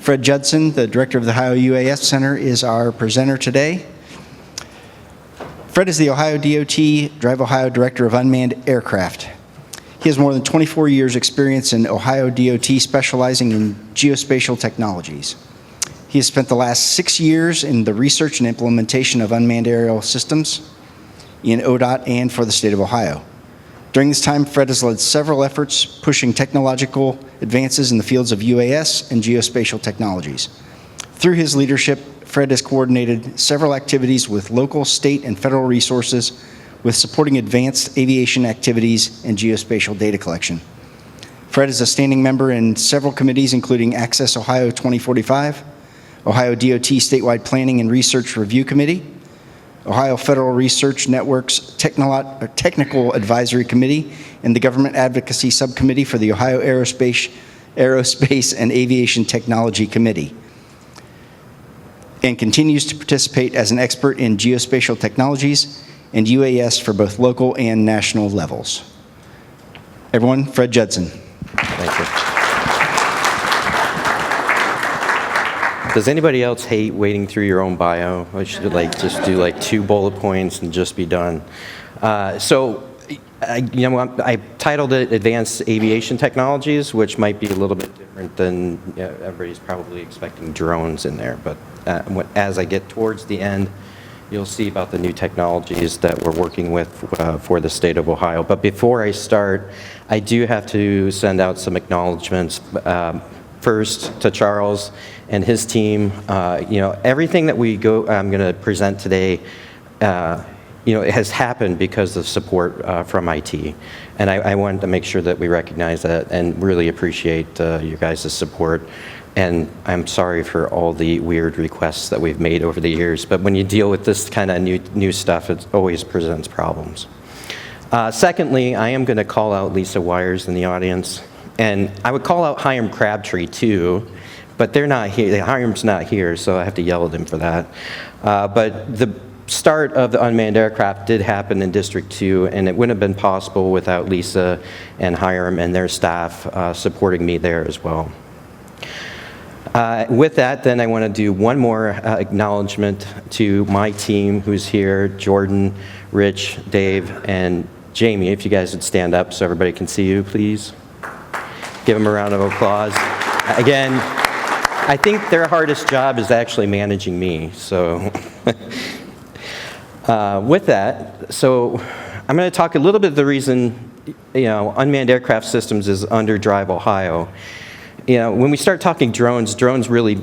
Fred Judson, the director of the Ohio UAS Center, is our presenter today. Fred is the Ohio DOT Drive Ohio Director of Unmanned Aircraft. He has more than 24 years experience in Ohio DOT specializing in geospatial technologies. He has spent the last 6 years in the research and implementation of unmanned aerial systems in ODOT and for the state of Ohio. During this time, Fred has led several efforts pushing technological advances in the fields of UAS and geospatial technologies. Through his leadership, Fred has coordinated several activities with local, state, and federal resources with supporting advanced aviation activities and geospatial data collection. Fred is a standing member in several committees, including Access Ohio 2045, Ohio DOT Statewide Planning and Research Review Committee, Ohio Federal Research Network's Technical Advisory Committee, and the Government Advocacy Subcommittee for the Ohio Aerospace and Aviation Technology Committee, and continues to participate as an expert in geospatial technologies and UAS for both local and national levels. Everyone, Fred Judson. Thank you. Does anybody else hate wading through your own bio? I should just do 2 bullet points and just be done. I titled it Advanced Aviation Technologies, which might be a little bit different than everybody's probably expecting drones in there. But as I get towards the end, you'll see about the new technologies that we're working with for the state of Ohio. But before I start, I do have to send out some acknowledgments. First to Charles and his team. Everything that I'm going to present today, it has happened because of support from IT. And I wanted to make sure that we recognize that and really appreciate you guys' support. And I'm sorry for all the weird requests that we've made over the years, but when you deal with this kind of new stuff, it always presents problems. Secondly, I am going to call out Lisa Wires in the audience. And I would call out Hiram Crabtree too, but they're not here. Hiram's not here, so I have to yell at him for that. But the start of the unmanned aircraft did happen in District 2, and it wouldn't have been possible without Lisa and Hiram and their staff supporting me there as well. With that, then I want to do one more acknowledgement to my team who's here, Jordan, Rich, Dave, and Jamie. If you guys would stand up so everybody can see you, please. Give them a round of applause. Again, I think their hardest job is actually managing me. So with that, so I'm going to talk a little bit of the reason, unmanned aircraft systems is under Drive Ohio. When we start talking drones really,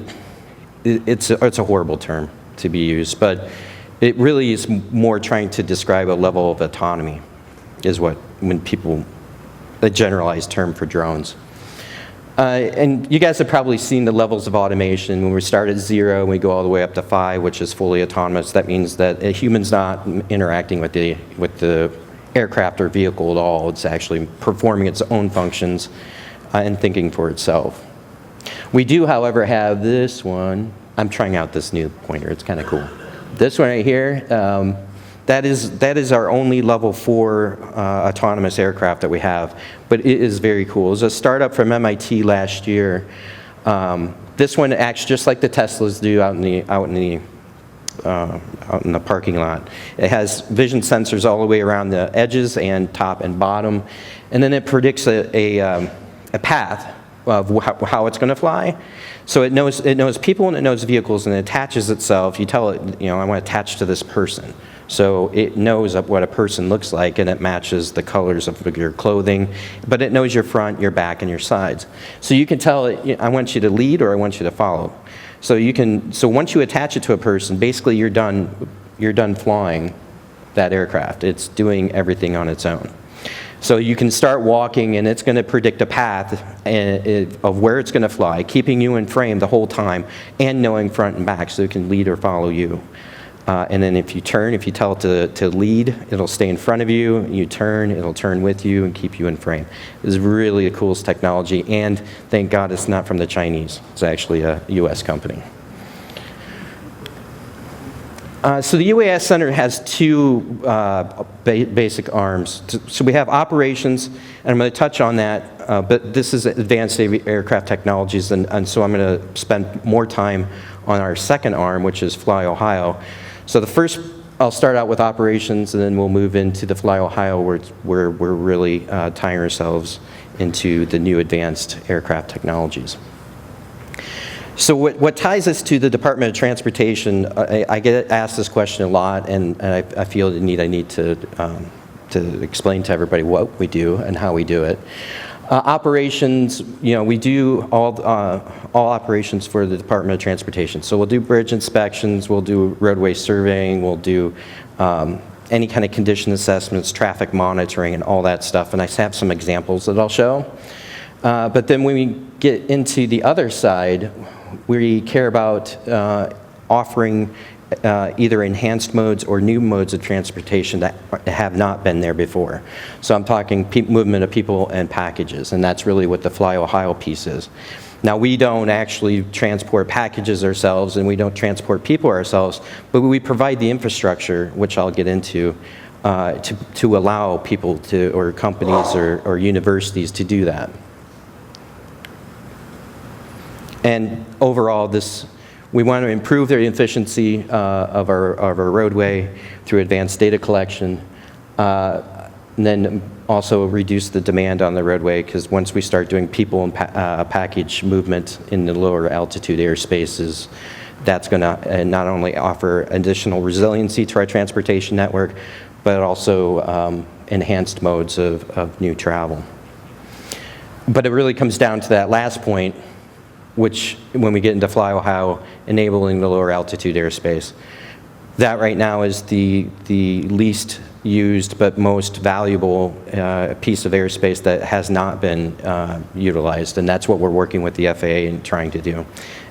it's a horrible term to be used, but it really is more trying to describe a level of autonomy is a generalized term for drones. And you guys have probably seen the levels of automation. When we start at 0 and we go all the way up to 5, which is fully autonomous, that means that a human's not interacting with the aircraft or vehicle at all. It's actually performing its own functions and thinking for itself. We do, however, have this one. I'm trying out this new pointer. It's kind of cool. This one right here, that is our only level 4 autonomous aircraft that we have, but it is very cool. It was a startup from MIT last year. This one acts just like the Teslas do out in the parking lot. It has vision sensors all the way around the edges and top and bottom, and then it predicts a path of how it's going to fly. So it knows people and it knows vehicles, and it attaches itself. You tell it, I want to attach to this person. So it knows what a person looks like, and it matches the colors of your clothing, but it knows your front, your back, and your sides. So you can tell it, I want you to lead or I want you to follow. So once you attach it to a person, basically you're done flying that aircraft. It's doing everything on its own. So you can start walking, and it's going to predict a path of where it's going to fly, keeping you in frame the whole time, and knowing front and back, so it can lead or follow you. And then if you tell it to lead, it'll stay in front of you. You turn, it'll turn with you and keep you in frame. This is really the coolest technology, and thank God it's not from the Chinese. It's actually a U.S. company. So the UAS Center has two basic arms. So we have operations, and I'm going to touch on that, but this is advanced aircraft technologies, and so I'm going to spend more time on our second arm, which is Fly Ohio. So the first, I'll start out with operations, and then we'll move into the Fly Ohio, where we're really tying ourselves into the new advanced aircraft technologies. So what ties us to the Department of Transportation, I get asked this question a lot, and I feel the need I need to explain to everybody what we do and how we do it. Operations, we do all operations for the Department of Transportation. So we'll do bridge inspections, we'll do roadway surveying, we'll do any kind of condition assessments, traffic monitoring, and all that stuff. And I have some examples that I'll show. But then when we get into the other side, we care about offering either enhanced modes or new modes of transportation that have not been there before. So I'm talking movement of people and packages, and that's really what the Fly Ohio piece is. Now, we don't actually transport packages ourselves, and we don't transport people ourselves, but we provide the infrastructure, which I'll get into, to allow people to, or companies or universities to do that. And overall, we want to improve the efficiency of our roadway through advanced data collection, and then also reduce the demand on the roadway, because once we start doing people and package movement in the lower altitude airspaces, that's going to not only offer additional resiliency to our transportation network, but also enhanced modes of new travel. But it really comes down to that last point, which, when we get into Fly Ohio, enabling the lower altitude airspace. That right now is the least used but most valuable piece of airspace that has not been utilized, and that's what we're working with the FAA and trying to do,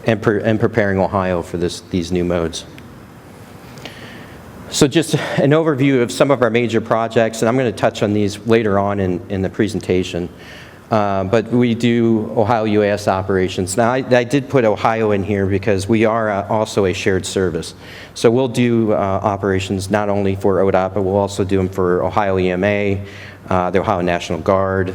and preparing Ohio for these new modes. So just an overview of some of our major projects, and I'm going to touch on these later on in the presentation. But we do Ohio UAS Operations. Now, I did put Ohio in here because we are also a shared service. So we'll do operations not only for ODOT, but we'll also do them for Ohio EMA, the Ohio National Guard,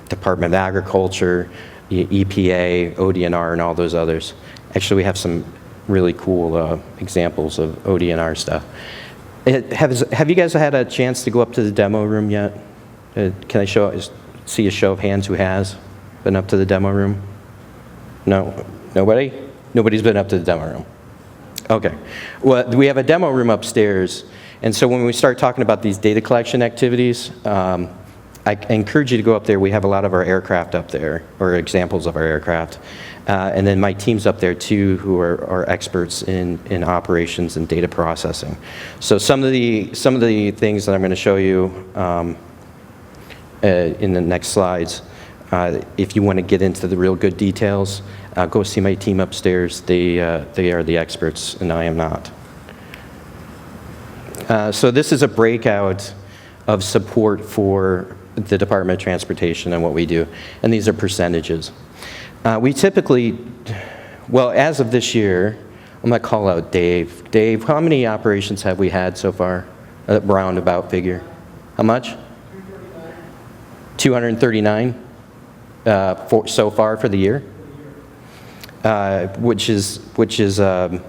Department of Agriculture, EPA, ODNR, and all those others. Actually, we have some really cool examples of ODNR stuff. Have you guys had a chance to go up to the demo room yet? Can I see a show of hands who has been up to the demo room? No? Nobody? Nobody's been up to the demo room. Okay. Well, we have a demo room upstairs, and so when we start talking about these data collection activities, I encourage you to go up there. We have a lot of our aircraft up there, or examples of our aircraft. And then my team's up there too, who are experts in operations and data processing. So some of the things that I'm going to show you in the next slides, if you want to get into the real good details, go see my team upstairs. They are the experts, and I am not. So this is a breakout of support for the Department of Transportation and what we do, and these are percentages. We typically, well, as of this year, I'm going to call out Dave. Dave, how many operations have we had so far? A roundabout figure. How much? 239 so far for the year, which is a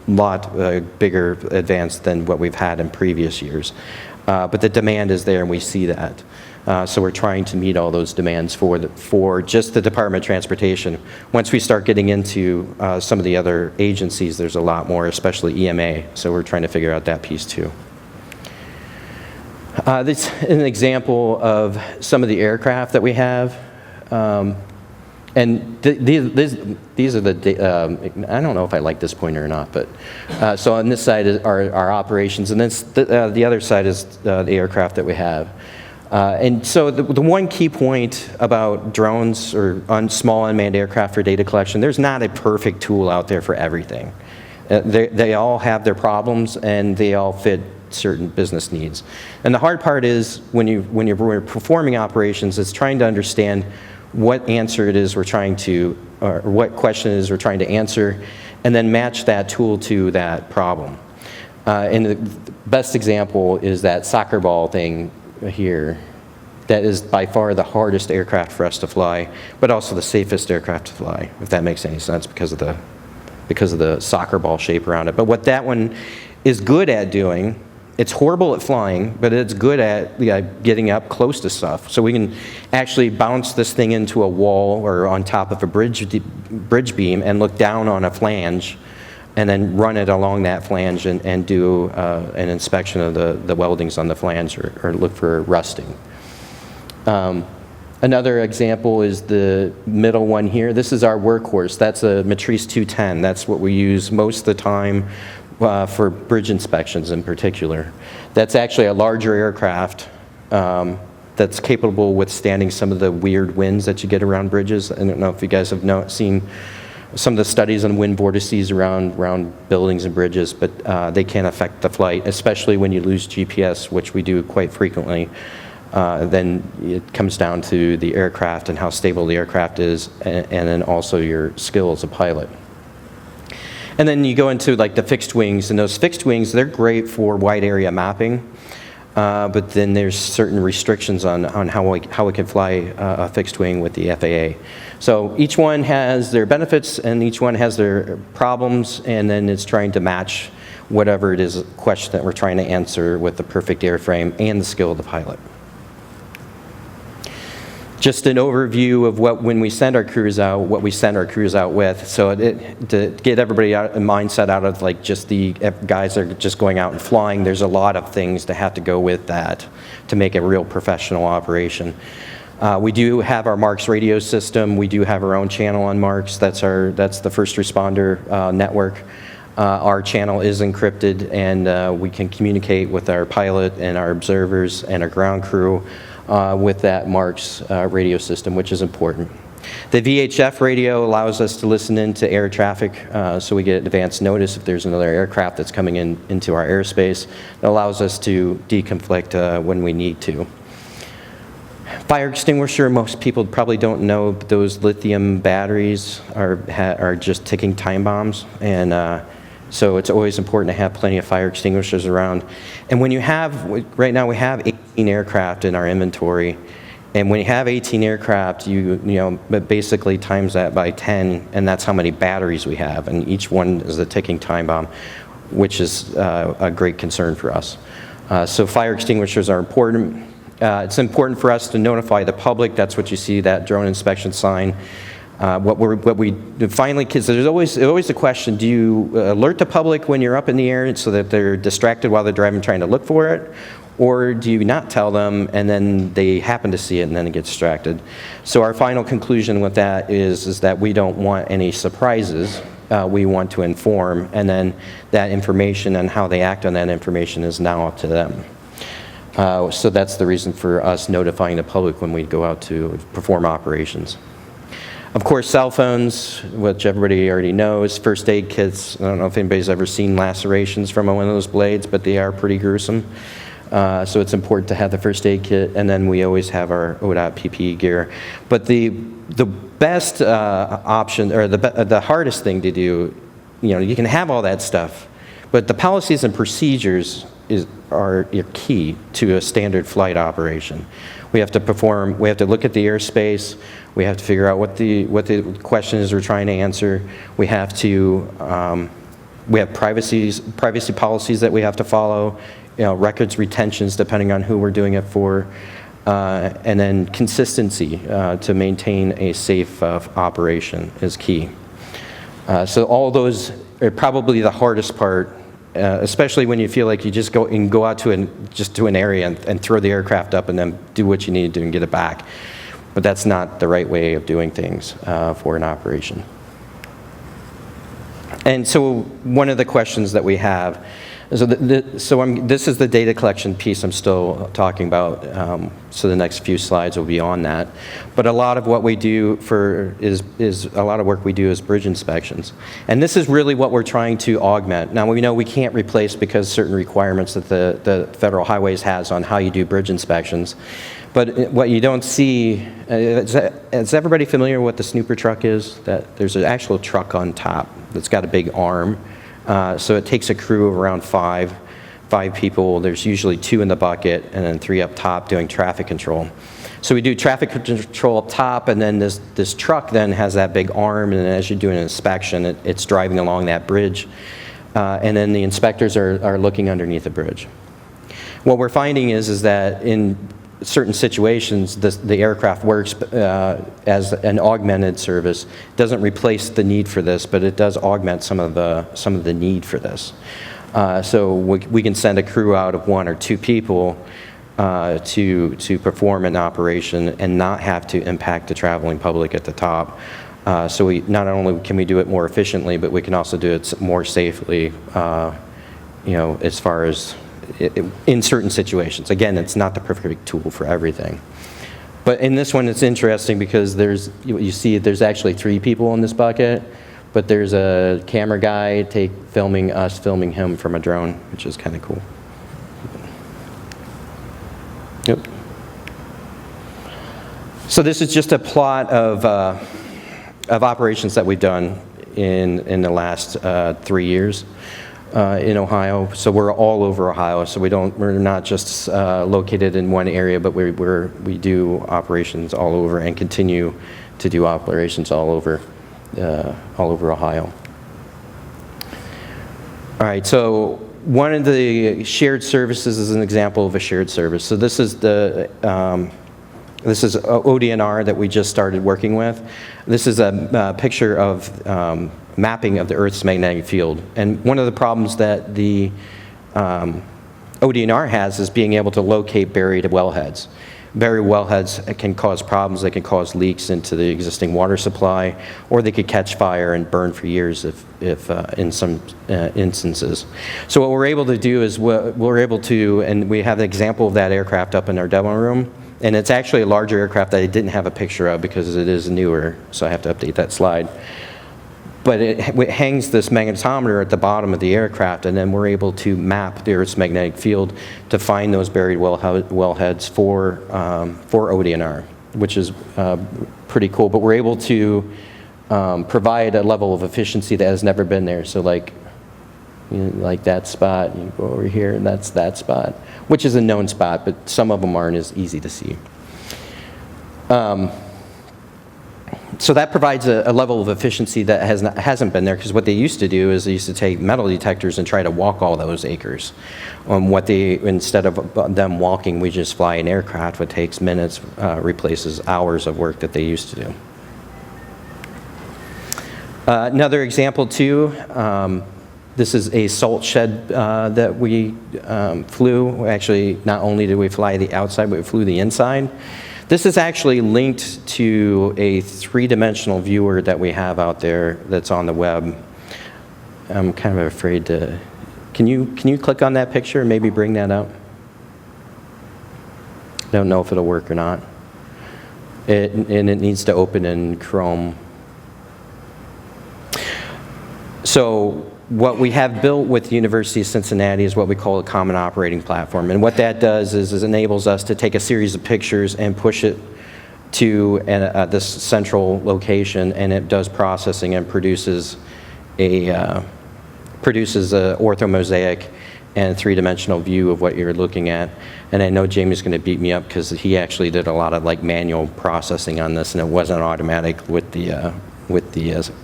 lot bigger advance than what we've had in previous years. But the demand is there, and we see that. So we're trying to meet all those demands for just the Department of Transportation. Once we start getting into some of the other agencies, there's a lot more, especially EMA. So we're trying to figure out that piece too. This is an example of some of the aircraft that we have. And these are the, I don't know if I like this pointer or not, but so on this side are our operations, and then the other side is the aircraft that we have. And so the one key point about drones or small unmanned aircraft for data collection, there's not a perfect tool out there for everything. They all have their problems, and they all fit certain business needs. And the hard part is when you're performing operations, is trying to understand what answer it is we're trying to or what question it is we're trying to answer, and then match that tool to that problem. And the best example is that soccer ball thing here. That is by far the hardest aircraft for us to fly, but also the safest aircraft to fly, if that makes any sense, because of the soccer ball shape around it. But what that one is good at doing, it's horrible at flying, but it's good at getting up close to stuff. So we can actually bounce this thing into a wall or on top of a bridge beam and look down on a flange, and then run it along that flange and do an inspection of the weldings on the flange, or look for rusting. Another example is the middle one here. This is our workhorse. That's a Matrice 210. That's what we use most of the time for bridge inspections in particular. That's actually a larger aircraft that's capable of withstanding some of the weird winds that you get around bridges. I don't know if you guys have seen some of the studies on wind vortices around buildings and bridges, but they can affect the flight, especially when you lose GPS, which we do quite frequently. Then it comes down to the aircraft and how stable the aircraft is, and then also your skill as a pilot. And then you go into like the fixed wings, and those fixed wings, they're great for wide area mapping, but then there's certain restrictions on how we can fly a fixed wing with the FAA. So each one has their benefits and each one has their problems, and then it's trying to match whatever it is question that we're trying to answer with the perfect airframe and the skill of the pilot. Just an overview of when we send our crews out, what we send our crews out with. So to get everybody out, a mindset out of like just the guys that are just going out and flying, there's a lot of things that have to go with that to make a real professional operation. We do have our Marks radio system. We do have our own channel on Marks. That's the first responder network. Our channel is encrypted, and we can communicate with our pilot and our observers and our ground crew with that Marks radio system, which is important. The VHF radio allows us to listen into air traffic, so we get advance notice if there's another aircraft that's coming into our airspace. It allows us to deconflict when we need to. Fire extinguisher, most people probably don't know, but those lithium batteries are just ticking time bombs, and so it's always important to have plenty of fire extinguishers around. And when you have, right now we have 18 aircraft in our inventory, and when you have 18 aircraft, you basically times that by 10, and that's how many batteries we have, and each one is a ticking time bomb, which is a great concern for us. So fire extinguishers are important. It's important for us to notify the public. That's what you see, that drone inspection sign. What we finally, because there's always a question: do you alert the public when you're up in the air so that they're distracted while they're driving, trying to look for it, or do you not tell them and then they happen to see it and then it gets distracted? So our final conclusion with that is that we don't want any surprises. We want to inform, and then that information and how they act on that information is now up to them. So that's the reason for us notifying the public when we go out to perform operations. Of course, cell phones, which everybody already knows, first aid kits. I don't know if anybody's ever seen lacerations from one of those blades, but they are pretty gruesome. So it's important to have the first aid kit, and then we always have our ODOT PPE gear. But the best option, or the hardest thing to do, you can have all that stuff, but the policies and procedures are key to a standard flight operation. We have to look at the airspace. We have to figure out what the question is we're trying to answer. We have privacy policies that we have to follow, records retentions depending on who we're doing it for, and then consistency to maintain a safe operation is key. So all those are probably the hardest part, especially when you feel like you just go out to an area and throw the aircraft up and then do what you need to do and get it back. But that's not the right way of doing things for an operation. And so one of the questions that we have So, this is the data collection piece I'm still talking about. So the next few slides will be on that. But a lot of what we do is a lot of work we do is bridge inspections, and this is really what we're trying to augment. Now we know we can't replace because certain requirements that the Federal Highways has on how you do bridge inspections. But what you don't see, is everybody familiar with what the snooper truck is? That there's an actual truck on top that's got a big arm. So it takes a crew of around five people. There's usually 2 in the bucket and then 3 up top doing traffic control. So we do traffic control up top, and then this truck then has that big arm, and as you're doing an inspection, it's driving along that bridge. And then the inspectors are looking underneath the bridge. What we're finding is that in certain situations, the aircraft works as an augmented service. It doesn't replace the need for this, but it does augment some of the need for this. So we can send a crew out of 1 or 2 people to perform an operation and not have to impact the traveling public at the top. So we not only can we do it more efficiently, but we can also do it more safely. As far as in certain situations. Again, it's not the perfect tool for everything. But in this one, it's interesting because you see there's actually 3 people in this bucket, but there's a camera guy filming him from a drone, which is kind of cool. Yep. So this is just a plot of operations that we've done in the last 3 years. In Ohio, so we're all over Ohio. So we're not just located in one area, but we do operations all over and continue to do operations all over Ohio. All right, so one of the shared services is an example of a shared service. So this is ODNR that we just started working with. This is a picture of mapping of the Earth's magnetic field. And one of the problems that the ODNR has is being able to locate buried wellheads. Buried wellheads can cause problems. They can cause leaks into the existing water supply, or they could catch fire and burn for years if in some instances. So what we're able to do is we're able to, and we have an example of that aircraft up in our demo room. And it's actually a larger aircraft that I didn't have a picture of because it is newer, so I have to update that slide. But it hangs this magnetometer at the bottom of the aircraft, and then we're able to map the Earth's magnetic field to find those buried wellheads for ODNR, which is pretty cool. But we're able to provide a level of efficiency that has never been there. So like that spot, you go over here, and that's that spot, which is a known spot, but some of them aren't as easy to see. So that provides a level of efficiency that hasn't been there, because what they used to do is they used to take metal detectors and try to walk all those acres. Instead of them walking, we just fly an aircraft, what takes minutes replaces hours of work that they used to do. Another example too, this is a salt shed that we flew. Actually, not only did we fly the outside, but we flew the inside. This is actually linked to a 3-dimensional viewer that we have out there that's on the web. I'm kind of afraid to, can you click on that picture and maybe bring that up? I don't know if it'll work or not. And it needs to open in Chrome. So what we have built with the University of Cincinnati is what we call a common operating platform. And what that does is enables us to take a series of pictures and push it to this central location, and it does processing and produces a orthomosaic and 3-dimensional view of what you're looking at. And I know Jamie's going to beat me up because he actually did a lot of manual processing on this, and it wasn't automatic with the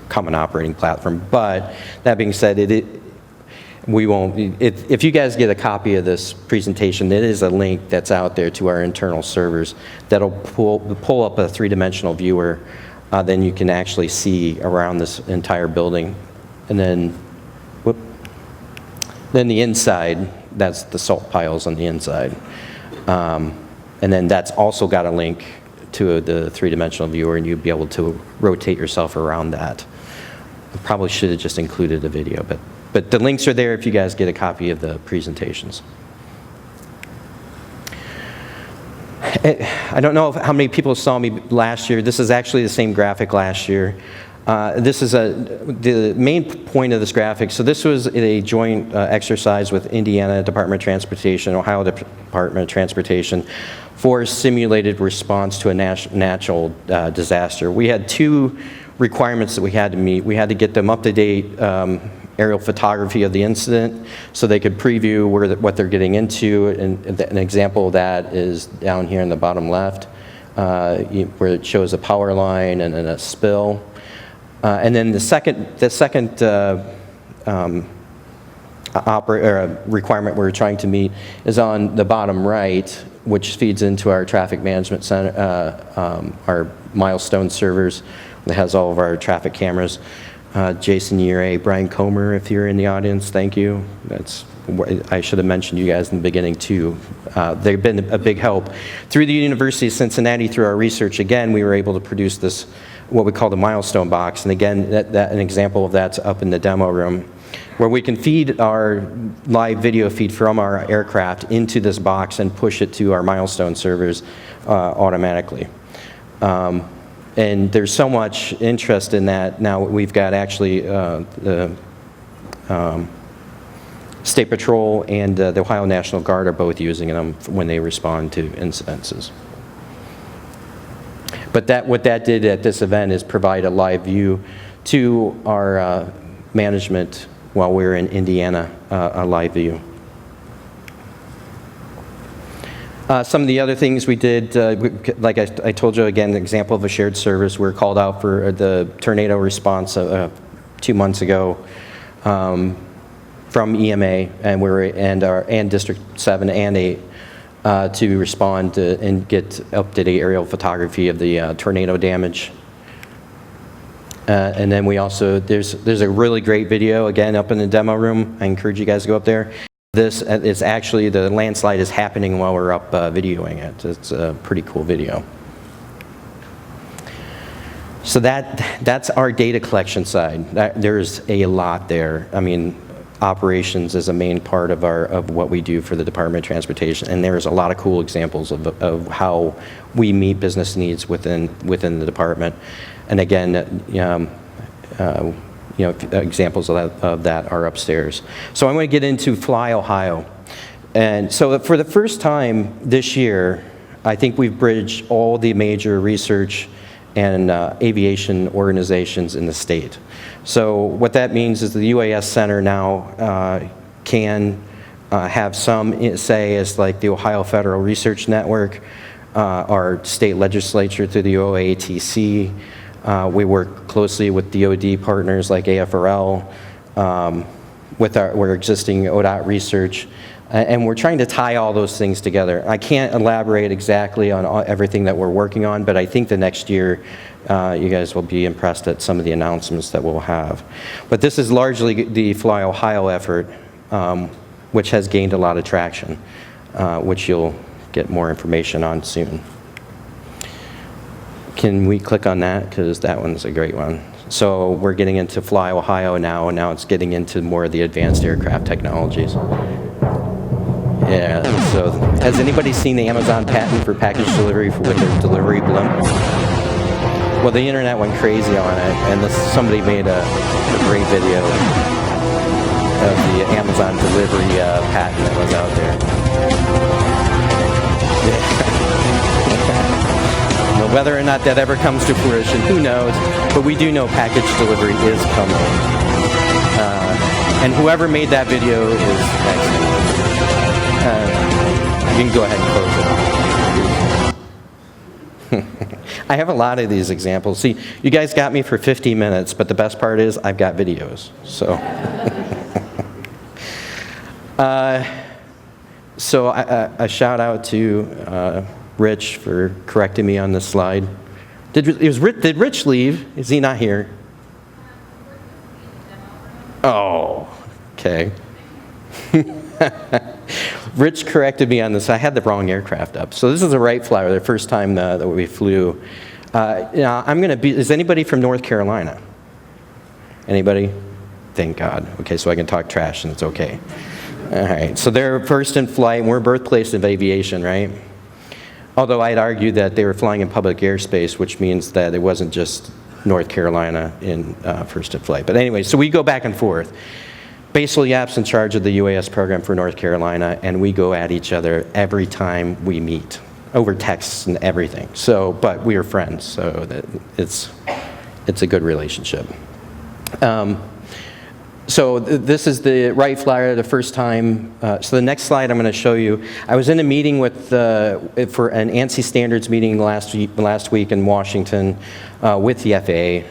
common operating platform. But that being said, if you guys get a copy of this presentation, it is a link that's out there to our internal servers that'll pull up a 3-dimensional viewer. Then you can actually see around this entire building. And then, then the inside, that's the salt piles on the inside. And then that's also got a link to the 3-dimensional viewer, and you'd be able to rotate yourself around that. I probably should have just included a video, but But the links are there if you guys get a copy of the presentations. I don't know how many people saw me last year. This is actually the same graphic last year. This is the main point of this graphic. So this was a joint exercise with Indiana Department of Transportation, Ohio Department of Transportation, for simulated response to a natural disaster. We had two requirements that we had to meet. We had to get them up-to-date aerial photography of the incident so they could preview what they're getting into. And an example of that is down here in the bottom left, where it shows a power line and a spill. And then the second requirement we're trying to meet is on the bottom right, which feeds into our traffic management center, our milestone servers that has all of our traffic cameras. Jason Ure, Brian Comer, if you're in the audience, thank you. I should have mentioned you guys in the beginning too. They've been a big help. Through the University of Cincinnati, through our research, again, we were able to produce this, what we call the milestone box. And again, an example of that's up in the demo room, where we can feed our live video feed from our aircraft into this box and push it to our milestone servers automatically. And there's so much interest in that. Now we've got actually the State Patrol and the Ohio National Guard are both using them when they respond to incidences. But what that did at this event is provide a live view to our management while we were in Indiana, a live view. Some of the other things we did, like I told you again, an example of a shared service. We were called out for the tornado response 2 months ago from EMA, and District 7 and 8 to respond and get up-to-date aerial photography of the tornado damage. And then we also, there's a really great video, again, up in the demo room. I encourage you guys to go up there. This is actually, the landslide is happening while we're up videoing it. It's a pretty cool video. So that's our data collection side. There's a lot there. I mean, operations is a main part of what we do for the Department of Transportation, and there's a lot of cool examples of how we meet business needs within the department. And again, examples of that are upstairs. So I'm going to get into Fly Ohio. And so for the first time this year, I think we've bridged all the major research and aviation organizations in the state. So what that means is the UAS Center now can have some say as like the Ohio Federal Research Network, our state legislature through the OATC. We work closely with DoD partners like AFRL, with our existing ODOT research, and we're trying to tie all those things together. I can't elaborate exactly on everything that we're working on, but I think the next year you guys will be impressed at some of the announcements that we'll have. But this is largely the Fly Ohio effort, which has gained a lot of traction, which you'll get more information on soon. Can we click on that? Because that one's a great one. So we're getting into Fly Ohio now, and now it's getting into more of the advanced aircraft technologies. Yeah, so has anybody seen the Amazon patent for package delivery with their delivery blimp? Well, the internet went crazy on it, and somebody made a great video of the Amazon delivery patent that was out there. Yeah. Whether or not that ever comes to fruition, who knows? But we do know package delivery is coming. And whoever made that video is excellent. You can go ahead and close it. I have a lot of these examples. See, you guys got me for 50 minutes, but the best part is I've got videos. So, a shout out to Rich for correcting me on this slide. Did Rich leave? Is he not here? Oh, okay. Rich corrected me on this. I had the wrong aircraft up. So this is a Wright Flyer, the first time that we flew. Now I'm going to be, is anybody from North Carolina? Anybody? thank God. Okay, so I can talk trash and it's okay. All right, so they're first in flight, and we're birthplace of aviation, right? Although I'd argue that they were flying in public airspace, which means that it wasn't just North Carolina in first in flight. But anyway, so we go back and forth. Basil Yap's in charge of the UAS program for North Carolina, and we go at each other every time we meet, over texts and everything. So, but we are friends, so that it's a good relationship. So this is the Wright Flyer, the first time. So the next slide I'm going to show you. I was in a meeting with for an ANSI standards meeting last week in Washington with the FAA,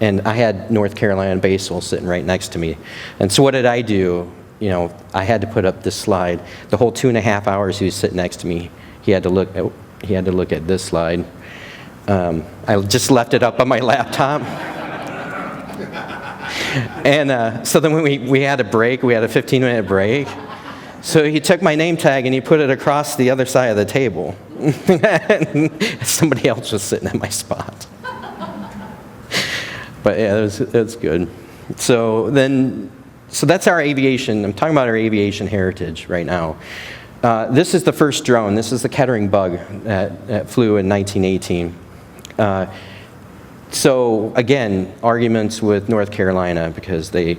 and I had North Carolina Basil sitting right next to me. And so what did I do? You know, I had to put up this slide. The whole 2.5 hours he was sitting next to me, he had to look at this slide. I just left it up on my laptop. And so then when we had a break, we had a 15-minute break. So he took my name tag and he put it across the other side of the table. Somebody else was sitting at my spot. But yeah, it was good. So that's our aviation. I'm talking about our aviation heritage right now. This is the first drone. This is the Kettering Bug that flew in 1918. So again, arguments with North Carolina because they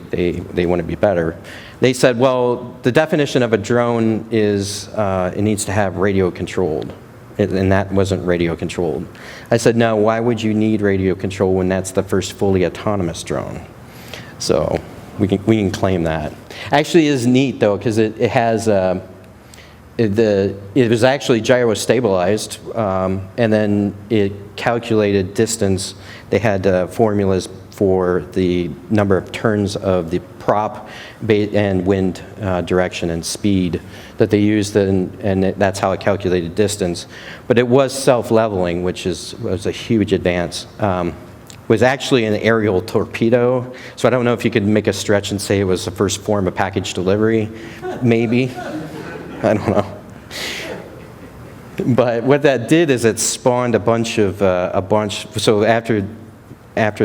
want to be better. They said, well, the definition of a drone is it needs to have radio controlled, and that wasn't radio controlled. I said, no, why would you need radio control when that's the first fully autonomous drone? So we can claim that. Actually, it is neat though because it has it was actually gyro stabilized, and then it calculated distance. They had formulas for the number of turns of the prop and wind direction and speed that they used, and that's how it calculated distance. But it was self-leveling, which was a huge advance. Was actually an aerial torpedo, so I don't know if you could make a stretch and say it was the first form of package delivery, maybe. I don't know. But what that did is it spawned a bunch. So after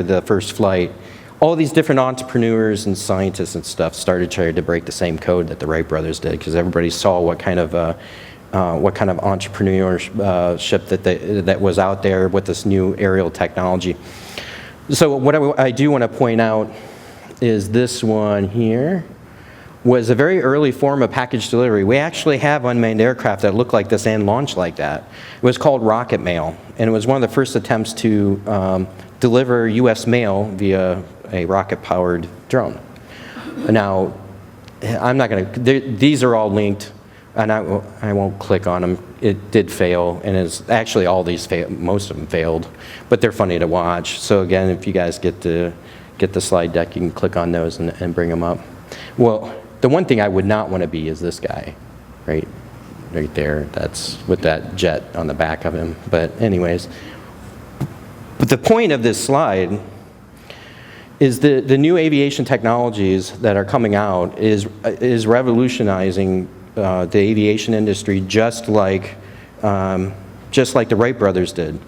the first flight, all these different entrepreneurs and scientists and stuff started trying to break the same code that the Wright brothers did, because everybody saw what kind of entrepreneurship that was out there with this new aerial technology. So what I do want to point out is this one here was a very early form of package delivery. We actually have unmanned aircraft that look like this and launch like that. It was called rocket mail, and it was one of the first attempts to deliver U.S. mail via a rocket-powered drone. Now, I'm not going to, these are all linked, and I won't click on them. It did fail, and it's actually all these most of them failed, but they're funny to watch. So again, if you guys get the slide deck, you can click on those and bring them up. Well, the one thing I would not want to be is this guy, right there. That's with that jet on the back of him. But anyways, but the point of this slide is the new aviation technologies that are coming out is revolutionizing the aviation industry, just like the Wright brothers did.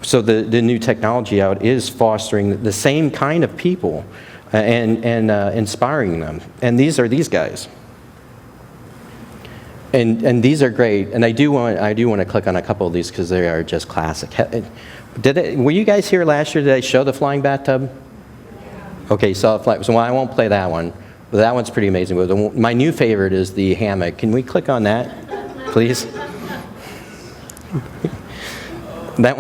So the new technology out is fostering the same kind of people and inspiring them. And these are these guys. And these are great. And I do want to click on a couple of these because they are just classic. Were you guys here last year? Did I show the flying bathtub? Okay, so I won't play that one. But that one's pretty amazing. But my new favorite is the hammock. Can we click on that, please? That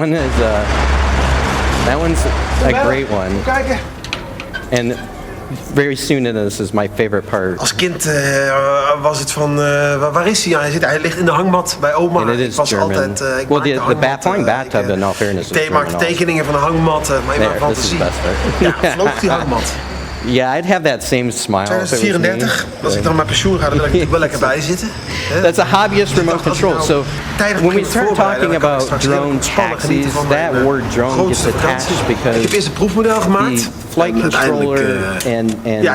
one's a great one. And very soon in this is my favorite part. Als kind was het van, waar is hij? Ja, hij ligt in de hangmat bij oma. And it is German. Well, the flying bathtub, in all fairness, is Ik maak German tekeningen van de hangmat, maar in mijn There, this is the fantasie. best part. Ja, vloog die hangmat. Yeah, I'd have that same smile. if it was me. 2034, als ik dan met pensioen ga, dan wil ik natuurlijk wel lekker bij zitten. That's a hobbyist remote control. So when we start talking about drone taxis, that word drone gets attached because ik heb eerst een proefmodel gemaakt. the flight controller and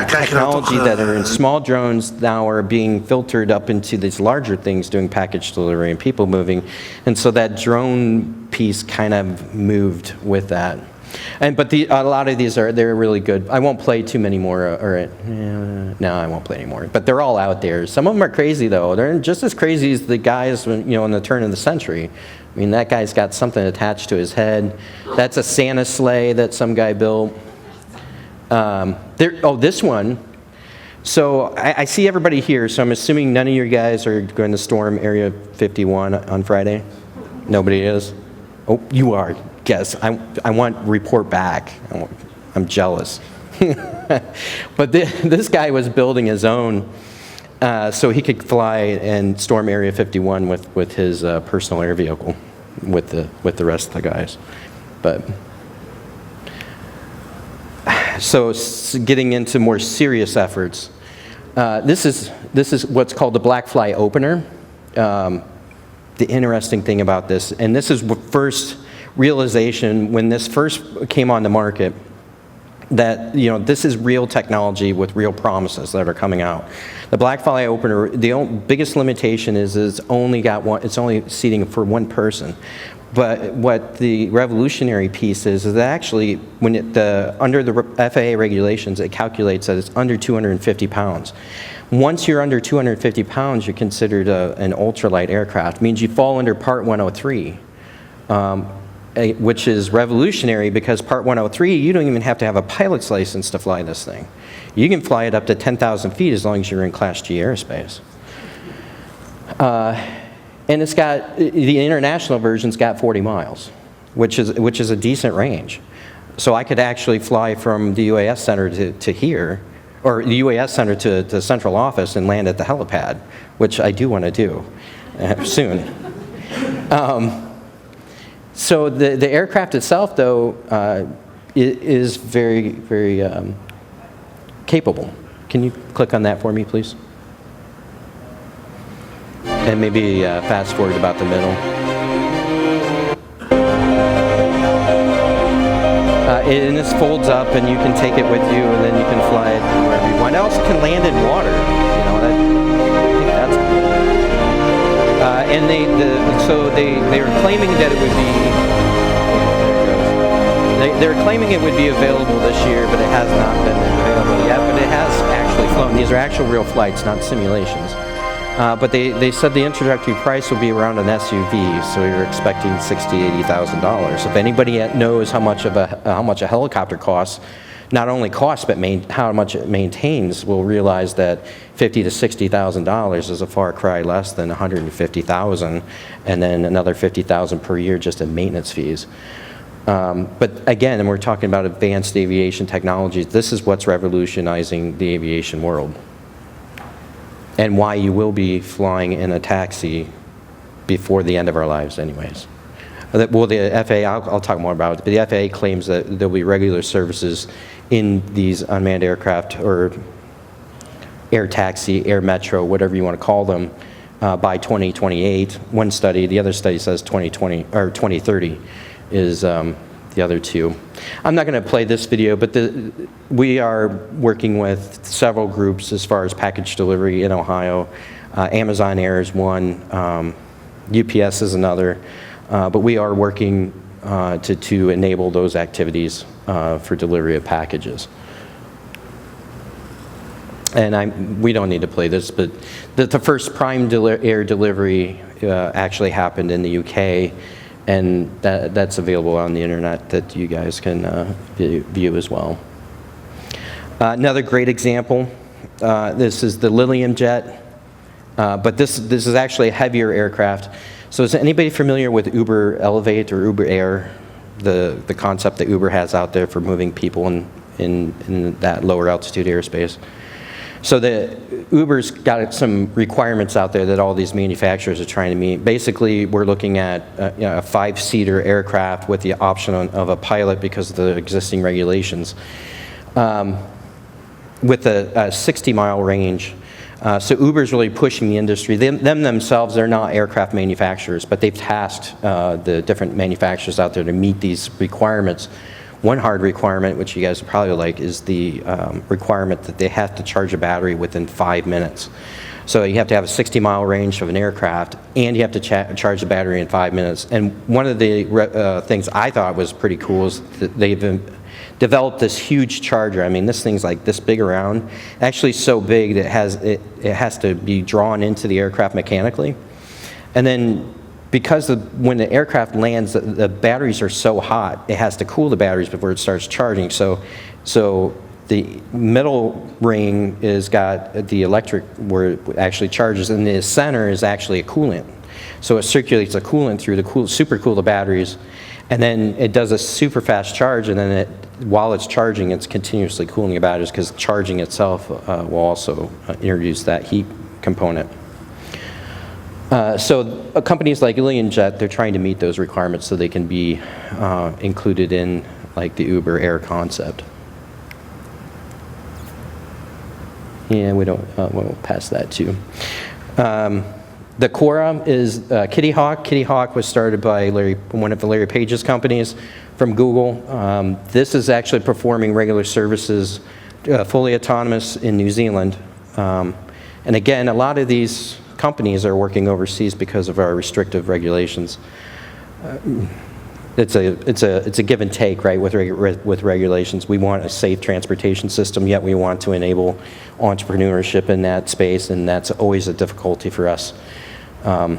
technology that are in small drones now are being filtered up into these larger things doing package delivery and people moving. And so that drone piece kind of moved with that. But a lot of these they're really good. I won't play too many more, no, I won't play anymore. But they're all out there. Some of them are crazy though. They're just as crazy as the guys in the turn of the century. I mean, that guy's got something attached to his head. That's a Santa sleigh that some guy built. This one. So I see everybody here, so I'm assuming none of you guys are going to storm Area 51 on Friday? Nobody is? Oh, you are. Guess. I want report back. I'm jealous. But this guy was building his own so he could fly and storm Area 51 with his personal air vehicle with the rest of the guys. But so getting into more serious efforts. This is what's called the Black Fly opener. The interesting thing about this, and this is the first realization when this first came on the market, that this is real technology with real promises that are coming out. The Black Fly opener, the biggest limitation is it's only seating for one person. But what the revolutionary piece is that actually, when under the FAA regulations, it calculates that it's under 250 pounds. Once you're under 250 pounds, you're considered an ultralight aircraft. It means you fall under Part 103, which is revolutionary because Part 103, you don't even have to have a pilot's license to fly this thing. You can fly it up to 10,000 feet as long as you're in Class G airspace. And it's got, the international version's got 40 miles, which is a decent range. So I could actually fly from the UAS Center to here, or the UAS Center to the central office and land at the helipad, which I do want to do soon. So the aircraft itself, though, is very, very capable. Can you click on that for me, please? And maybe fast forward about the middle. And this folds up, and you can take it with you, and then you can fly it wherever you want. It also can land in water. I think that's cool. And they were claiming that it would be. They're claiming it would be available this year, but it has not been available yet. But it has actually flown. These are actual real flights, not simulations. But they said the introductory price will be around an SUV, so you're expecting $60,000 to $80,000. If anybody knows how much a helicopter costs, not only costs but how much it maintains, will realize that $50,000 to $60,000 is a far cry less than $150,000, and then another $50,000 per year just in maintenance fees. But again, and we're talking about advanced aviation technologies. This is what's revolutionizing the aviation world. And why you will be flying in a taxi before the end of our lives anyways. Well, the FAA, I'll talk more about it, but the FAA claims that there'll be regular services in these unmanned aircraft, or air taxi, air metro, whatever you want to call them, by 2028. One study, the other study says 2020, or 2030 is the other two. I'm not going to play this video, but we are working with several groups as far as package delivery in Ohio. Amazon Air is one, UPS is another, but we are working to enable those activities for delivery of packages. And we don't need to play this, but the first prime air delivery actually happened in the UK. And that's available on the internet that you guys can view as well. Another great example, this is the Lilium jet, but this is actually a heavier aircraft. So is anybody familiar with Uber Elevate or Uber Air, the concept that Uber has out there for moving people in that lower altitude airspace? So the Uber's got some requirements out there that all these manufacturers are trying to meet. Basically, we're looking at a 5-seater aircraft with the option of a pilot because of the existing regulations, with a 60-mile range. So Uber's really pushing the industry. Them themselves, they're not aircraft manufacturers, but they've tasked the different manufacturers out there to meet these requirements. One hard requirement, which you guys will probably like, is the requirement that they have to charge a battery within 5 minutes. So you have to have a 60-mile range of an aircraft, and you have to charge the battery in 5 minutes. And one of the things I thought was pretty cool is that they've developed this huge charger. I mean, this thing's like this big around, actually so big that it has to be drawn into the aircraft mechanically. And then because when the aircraft lands, the batteries are so hot, it has to cool the batteries before it starts charging. So the middle ring is got the electric where it actually charges, and the center is actually a coolant. So it circulates a coolant through to super cool the batteries, and then it does a super fast charge, and then while it's charging, it's continuously cooling the batteries because charging itself will also introduce that heat component. So companies like Jet, they're trying to meet those requirements so they can be included in like the Uber Air concept. Yeah, we'll pass that too. The Quora is Kitty Hawk. Kitty Hawk was started by one of Larry Page's companies from Google. This is actually performing regular services, fully autonomous in New Zealand. And again, a lot of these companies are working overseas because of our restrictive regulations. It's a give and take, right, with regulations. We want a safe transportation system, yet we want to enable entrepreneurship in that space, and that's always a difficulty for us. I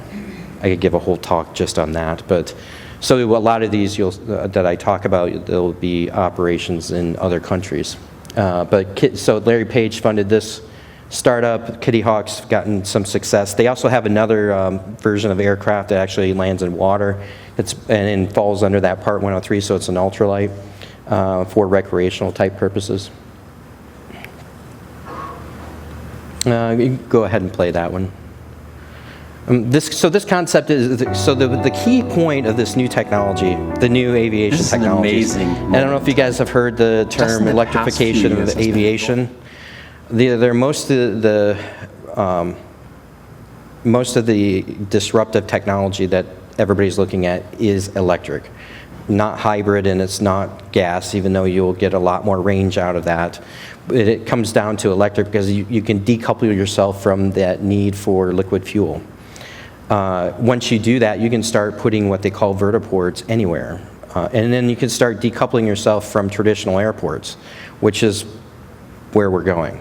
could give a whole talk just on that, but so a lot of these that I talk about, there'll be operations in other countries. So Larry Page funded this startup. Kitty Hawk's gotten some success. They also have another version of aircraft that actually lands in water. And falls under that Part 103, so it's an ultralight for recreational type purposes. You can go ahead and play that one. This concept is, the key point of this new technology, the new aviation technologies. Amazing. And I don't know if you guys have heard the term electrification of aviation. Most of the disruptive technology that everybody's looking at is electric, not hybrid, and it's not gas, even though you'll get a lot more range out of that. But it comes down to electric because you can decouple yourself from that need for liquid fuel. Once you do that, you can start putting what they call vertiports anywhere. And then you can start decoupling yourself from traditional airports, which is where we're going.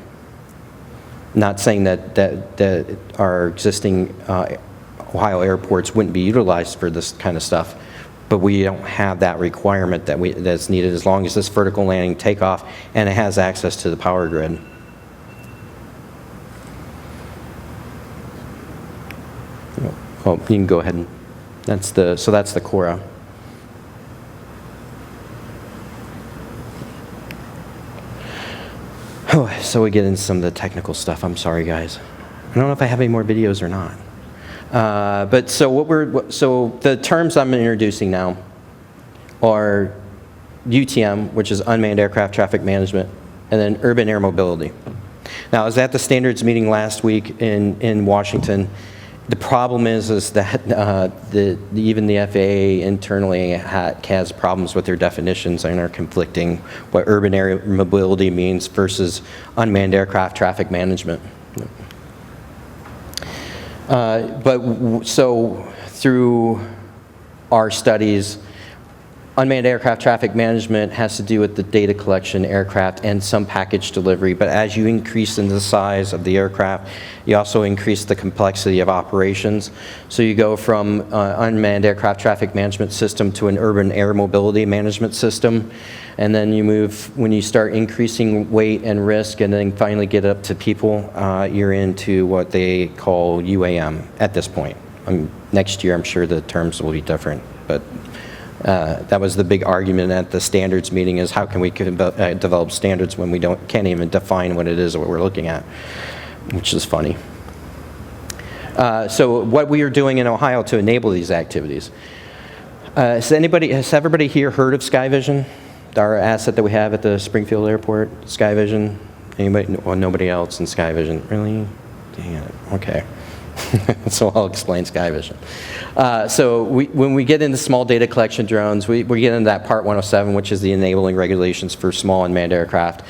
Not saying that our existing Ohio airports wouldn't be utilized for this kind of stuff, but we don't have that requirement that's needed as long as this vertical landing takeoff and it has access to the power grid. Oh, you can go ahead and that's the Quora. Oh, so we get into some of the technical stuff. I'm sorry, guys. I don't know if I have any more videos or not. But so the terms I'm introducing now are UTM, which is unmanned aircraft traffic management, and then urban air mobility. Now, I was at the standards meeting last week in Washington. The problem is that even the FAA internally has problems with their definitions and are conflicting what urban air mobility means versus unmanned aircraft traffic management. So through our studies, unmanned aircraft traffic management has to do with the data collection aircraft and some package delivery, but as you increase in the size of the aircraft, you also increase the complexity of operations. So you go from unmanned aircraft traffic management system to an urban air mobility management system, and then you move, when you start increasing weight and risk and then finally get up to people, you're into what they call UAM at this point. Next year I'm sure the terms will be different, but that was the big argument at the standards meeting, is how can we develop standards when we can't even define what it is that we're looking at, which is funny. So what we are doing in Ohio to enable these activities. Has everybody here heard of SkyVision, our asset that we have at the Springfield Airport? SkyVision? Anybody? Well, nobody else in SkyVision. Really? Dang it. Okay. So I'll explain SkyVision. So when we get into small data collection drones, we get into that Part 107, which is the enabling regulations for small unmanned aircraft.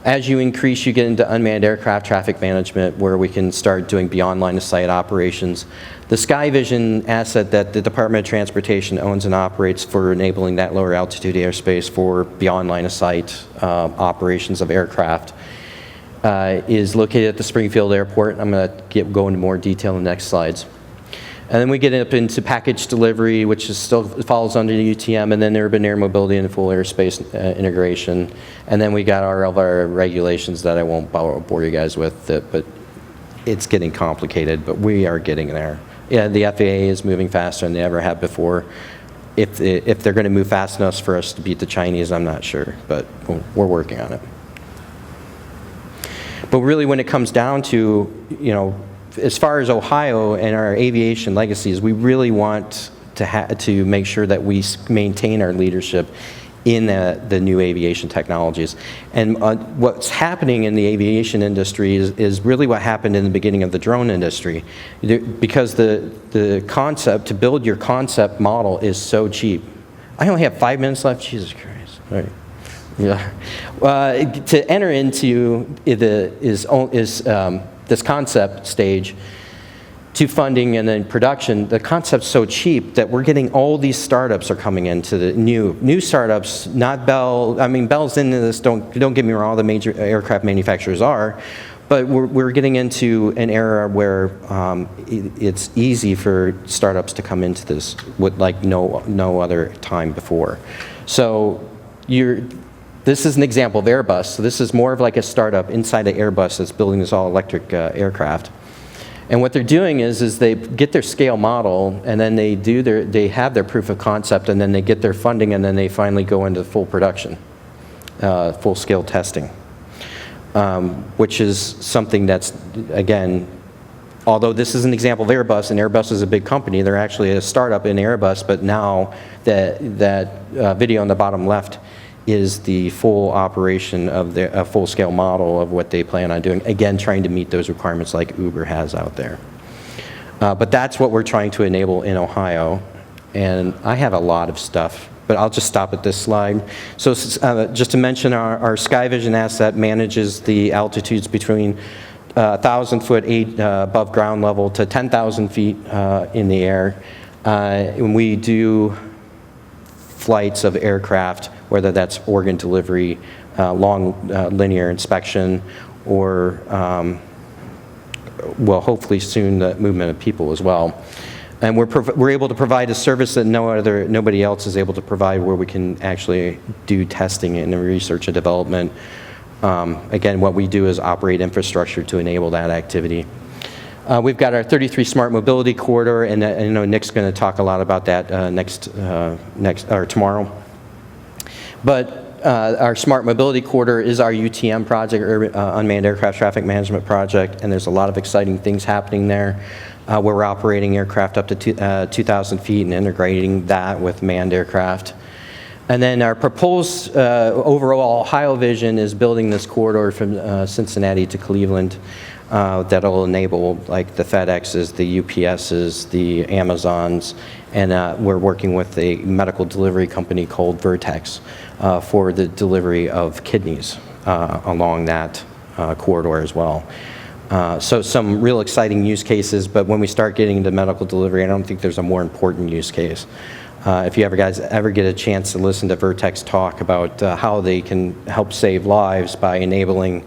As you increase, you get into unmanned aircraft traffic management, where we can start doing beyond line of sight operations. The SkyVision asset that the Department of Transportation owns and operates for enabling that lower altitude airspace for beyond line of sight operations of aircraft is located at the Springfield Airport. I'm going to go into more detail in the next slides. And then we get up into package delivery, which is still falls under the UTM, and then urban air mobility and full airspace integration. And then we got all of our regulations that I won't bore you guys with, but it's getting complicated, but we are getting there. Yeah, the FAA is moving faster than they ever have before. If they're going to move fast enough for us to beat the Chinese, I'm not sure, but we're working on it. But really, when it comes down to, you know, as far as Ohio and our aviation legacies, we really want to make sure that we maintain our leadership in the new aviation technologies. And what's happening in the aviation industry is really what happened in the beginning of the drone industry. Because the concept, to build your concept model is so cheap. I only have 5 minutes left, Jesus Christ. All right. Yeah. To enter into this concept stage to funding and then production, the concept's so cheap that we're getting all these startups are coming into the new startups, not Bell. I mean, Bell's into this, don't get me wrong, all the major aircraft manufacturers are, but we're getting into an era where it's easy for startups to come into this with like no other time before. So this is an example of Airbus. So this is more of like a startup inside of Airbus that's building this all-electric aircraft. And what they're doing is they get their scale model, and then they have their proof of concept, and then they get their funding, and then they finally go into full production, full-scale testing, which is something that's, again, although this is an example of Airbus, and Airbus is a big company, they're actually a startup in Airbus, but now that video on the bottom left is the full operation of a full-scale model of what they plan on doing, again, trying to meet those requirements like Uber has out there. But that's what we're trying to enable in Ohio, and I have a lot of stuff, but I'll just stop at this slide. So just to mention, our SkyVision asset manages the altitudes between 1,000 foot above ground level to 10,000 feet in the air. And we do flights of aircraft, whether that's organ delivery, long linear inspection, or, well, hopefully soon the movement of people as well. And we're able to provide a service that nobody else is able to provide, where we can actually do testing and research and development. Again, what we do is operate infrastructure to enable that activity. We've got our 33 Smart Mobility Corridor, and I know Nick's going to talk a lot about that tomorrow. But our Smart Mobility Corridor is our UTM project, or Unmanned Aircraft Traffic Management Project, and there's a lot of exciting things happening there. Where we're operating aircraft up to 2,000 feet and integrating that with manned aircraft. And then our proposed overall Ohio vision is building this corridor from Cincinnati to Cleveland that'll enable like the FedExes, the UPSs, the Amazons, and we're working with a medical delivery company called Vertex for the delivery of kidneys along that corridor as well. So some real exciting use cases, but when we start getting into medical delivery, I don't think there's a more important use case. If you guys ever get a chance to listen to Vertex talk about how they can help save lives by enabling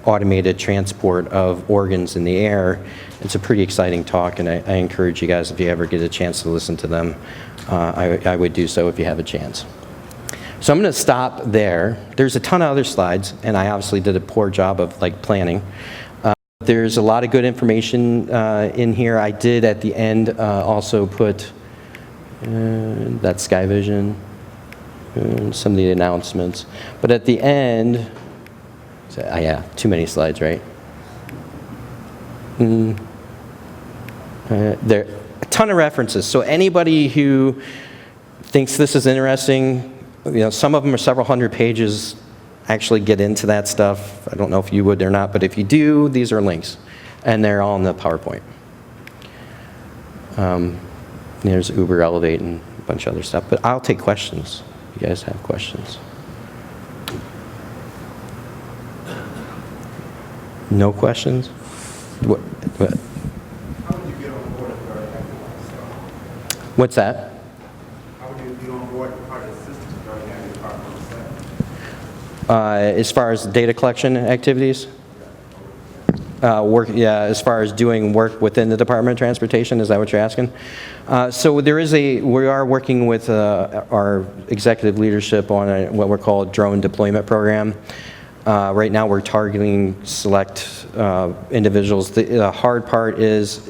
automated transport of organs in the air, it's a pretty exciting talk, and I encourage you guys, if you ever get a chance to listen to them, I would do so if you have a chance. So I'm going to stop there. There's a ton of other slides, and I obviously did a poor job of like planning. There's a lot of good information in here. I did at the end also put that SkyVision and some of the announcements. But at the end, yeah, too many slides, right? There are a ton of references. So anybody who thinks this is interesting, you know, some of them are several hundred pages, actually get into that stuff. I don't know if you would or not, but if you do, these are links, and they're all in the PowerPoint. There's Uber Elevate and a bunch of other stuff, but I'll take questions. You guys have questions? No questions? What? How would you get on board if you're What's that? How would you get on board part of the system if you're having a department As far as data collection activities? As far as doing work within the Department of Transportation, is that what you're asking? So we are working with our executive leadership on what we're called drone deployment program. Right now we're targeting select individuals. The hard part is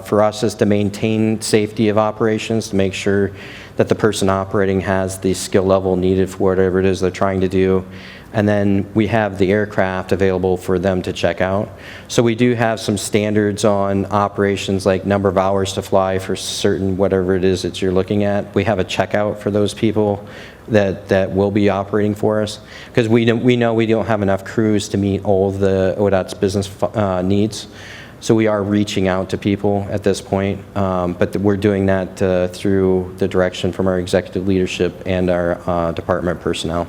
for us is to maintain safety of operations, to make sure that the person operating has the skill level needed for whatever it is they're trying to do. And then we have the aircraft available for them to check out. So we do have some standards on operations, like number of hours to fly for certain whatever it is that you're looking at. We have a checkout for those people that will be operating for us, because we know we don't have enough crews to meet all of the ODOT's business needs. So we are reaching out to people at this point, but we're doing that through the direction from our executive leadership and our department personnel.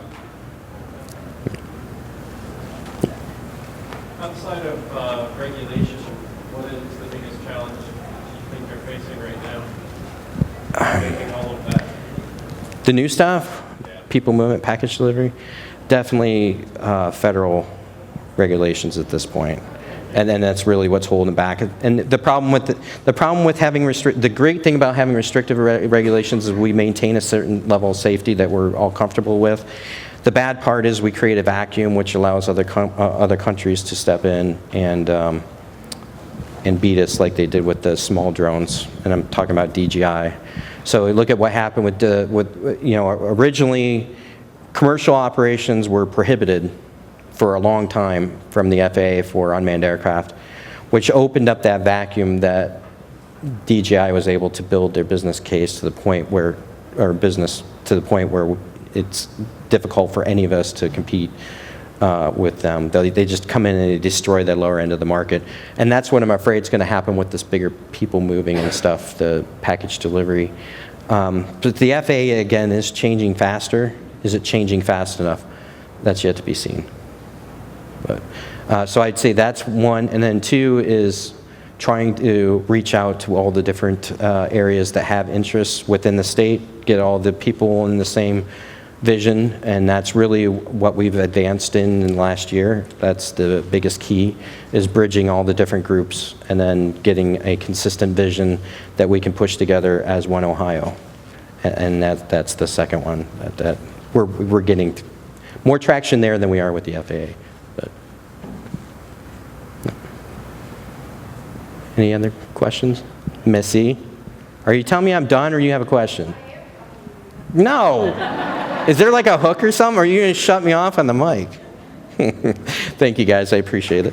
Outside of regulation, what is the biggest challenge you think you're facing right now? Making all of that. The new stuff, people movement, package delivery, definitely federal regulations at this point. And then that's really what's holding back. And the problem with having the great thing about having restrictive regulations is we maintain a certain level of safety that we're all comfortable with. The bad part is we create a vacuum which allows other countries to step in and beat us like they did with the small drones. And I'm talking about DJI. So look at what happened originally commercial operations were prohibited for a long time from the FAA for unmanned aircraft, which opened up that vacuum that DJI was able to build their business case to the point where, it's difficult for any of us to compete with them. They just come in and they destroy that lower end of the market. And that's what I'm afraid is going to happen with this bigger people moving and stuff, the package delivery. But the FAA, again, is changing faster. Is it changing fast enough? That's yet to be seen. But, so I'd say that's one. And then two is trying to reach out to all the different areas that have interests within the state, get all the people in the same vision, and that's really what we've advanced in last year. That's the biggest key, is bridging all the different groups and then getting a consistent vision that we can push together as one Ohio. And that's the second one. That we're getting more traction there than we are with the FAA. But any other questions? Missy, are you telling me I'm done, or you have a question? No. Is there like a hook or something? Or are you going to shut me off on the mic? Thank you, guys. I appreciate it.